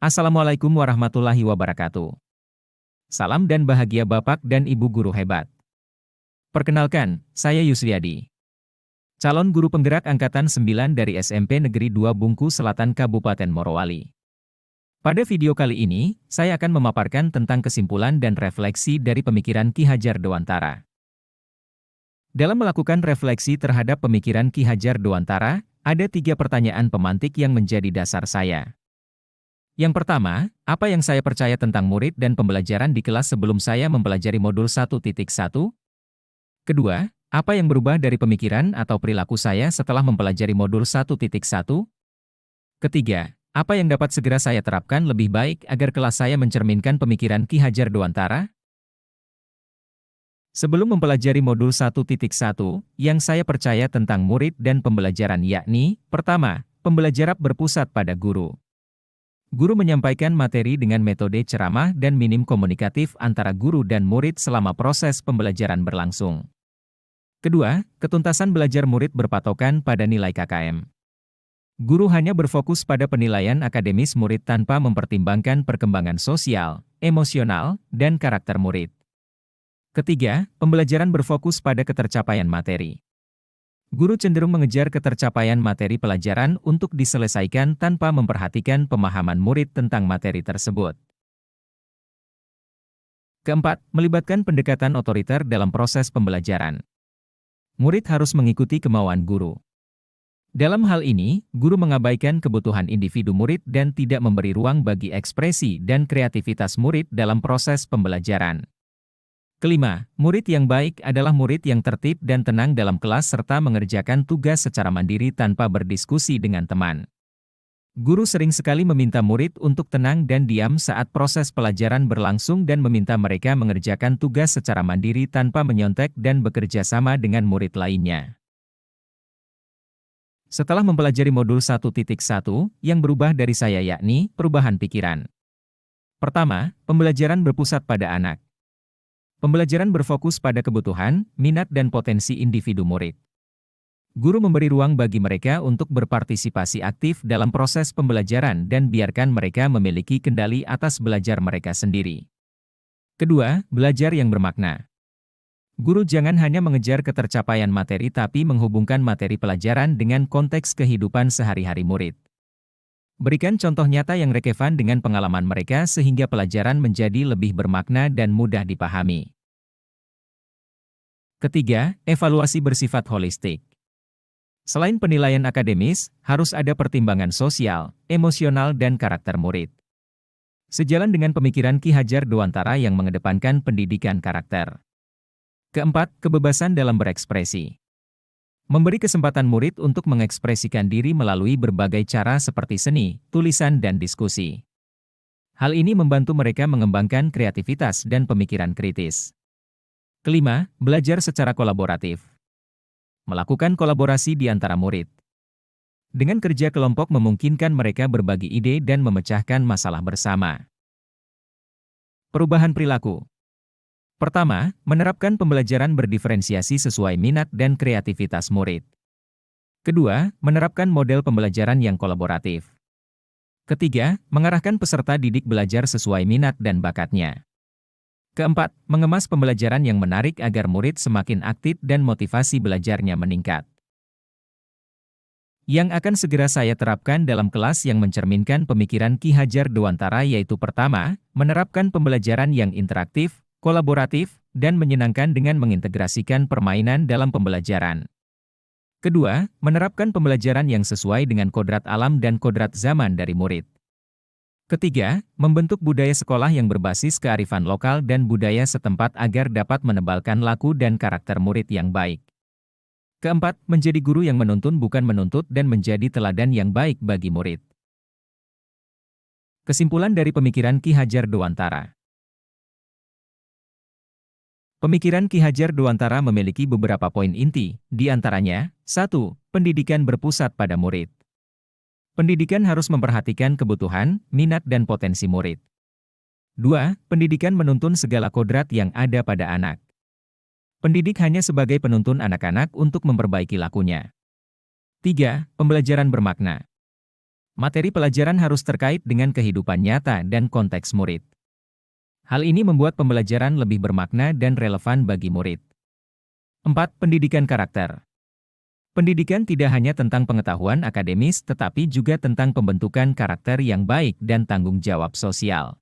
Assalamualaikum warahmatullahi wabarakatuh. Salam dan bahagia Bapak dan Ibu guru hebat. Perkenalkan, saya Yusriadi, calon guru penggerak Angkatan 9 dari SMP Negeri 2 Bungku Selatan Kabupaten Morowali. Pada video kali ini, saya akan memaparkan tentang kesimpulan dan refleksi dari pemikiran Ki Hajar Dewantara. Dalam melakukan refleksi terhadap pemikiran Ki Hajar Dewantara, ada 3 pertanyaan pemantik yang menjadi dasar saya. Yang pertama, apa yang saya percaya tentang murid dan pembelajaran di kelas sebelum saya mempelajari modul 1.1? Kedua, apa yang berubah dari pemikiran atau perilaku saya setelah mempelajari modul 1.1? Ketiga, apa yang dapat segera saya terapkan lebih baik agar kelas saya mencerminkan pemikiran Ki Hajar Dewantara? Sebelum mempelajari modul 1.1, yang saya percaya tentang murid dan pembelajaran yakni, pertama, pembelajaran berpusat pada guru. Guru menyampaikan materi dengan metode ceramah dan minim komunikatif antara guru dan murid selama proses pembelajaran berlangsung. Kedua, ketuntasan belajar murid berpatokan pada nilai KKM. Guru hanya berfokus pada penilaian akademis murid tanpa mempertimbangkan perkembangan sosial, emosional, dan karakter murid. Ketiga, pembelajaran berfokus pada ketercapaian materi. Guru cenderung mengejar ketercapaian materi pelajaran untuk diselesaikan tanpa memperhatikan pemahaman murid tentang materi tersebut. Keempat, melibatkan pendekatan otoriter dalam proses pembelajaran. Murid harus mengikuti kemauan guru. Dalam hal ini, guru mengabaikan kebutuhan individu murid dan tidak memberi ruang bagi ekspresi dan kreativitas murid dalam proses pembelajaran. Kelima, murid yang baik adalah murid yang tertib dan tenang dalam kelas serta mengerjakan tugas secara mandiri tanpa berdiskusi dengan teman. Guru sering sekali meminta murid untuk tenang dan diam saat proses pelajaran berlangsung dan meminta mereka mengerjakan tugas secara mandiri tanpa menyontek dan bekerja sama dengan murid lainnya. Setelah mempelajari modul 1.1, yang berubah dari saya yakni perubahan pikiran. Pertama, pembelajaran berpusat pada anak. Pembelajaran berfokus pada kebutuhan, minat dan potensi individu murid. Guru memberi ruang bagi mereka untuk berpartisipasi aktif dalam proses pembelajaran dan biarkan mereka memiliki kendali atas belajar mereka sendiri. Kedua, belajar yang bermakna. Guru jangan hanya mengejar ketercapaian materi tapi menghubungkan materi pelajaran dengan konteks kehidupan sehari-hari murid. Berikan contoh nyata yang relevan dengan pengalaman mereka sehingga pelajaran menjadi lebih bermakna dan mudah dipahami. Ketiga, evaluasi bersifat holistik. Selain penilaian akademis, harus ada pertimbangan sosial, emosional dan karakter murid. Sejalan dengan pemikiran Ki Hajar Dewantara yang mengedepankan pendidikan karakter. Keempat, kebebasan dalam berekspresi. Memberi kesempatan murid untuk mengekspresikan diri melalui berbagai cara seperti seni, tulisan dan diskusi. Hal ini membantu mereka mengembangkan kreativitas dan pemikiran kritis. Kelima, belajar secara kolaboratif. Melakukan kolaborasi di antara murid. Dengan kerja kelompok memungkinkan mereka berbagi ide dan memecahkan masalah bersama. Perubahan perilaku. Pertama, menerapkan pembelajaran berdiferensiasi sesuai minat dan kreativitas murid. Kedua, menerapkan model pembelajaran yang kolaboratif. Ketiga, mengarahkan peserta didik belajar sesuai minat dan bakatnya. Keempat, mengemas pembelajaran yang menarik agar murid semakin aktif dan motivasi belajarnya meningkat. Yang akan segera saya terapkan dalam kelas yang mencerminkan pemikiran Ki Hajar Dewantara yaitu pertama, menerapkan pembelajaran yang interaktif, kolaboratif, dan menyenangkan dengan mengintegrasikan permainan dalam pembelajaran. Kedua, menerapkan pembelajaran yang sesuai dengan kodrat alam dan kodrat zaman dari murid. Ketiga, membentuk budaya sekolah yang berbasis kearifan lokal dan budaya setempat agar dapat menebalkan laku dan karakter murid yang baik. Keempat, menjadi guru yang menuntun bukan menuntut dan menjadi teladan yang baik bagi murid. Kesimpulan dari pemikiran Ki Hajar Dewantara. Pemikiran Ki Hajar Dewantara memiliki beberapa poin inti, di antaranya, 1. Pendidikan berpusat pada murid. Pendidikan harus memperhatikan kebutuhan, minat dan potensi murid. 2. Pendidikan menuntun segala kodrat yang ada pada anak. Pendidik hanya sebagai penuntun anak-anak untuk memperbaiki lakunya. 3. Pembelajaran bermakna. Materi pelajaran harus terkait dengan kehidupan nyata dan konteks murid. Hal ini membuat pembelajaran lebih bermakna dan relevan bagi murid. 4. Pendidikan karakter. Pendidikan tidak hanya tentang pengetahuan akademis tetapi juga tentang pembentukan karakter yang baik dan tanggung jawab sosial.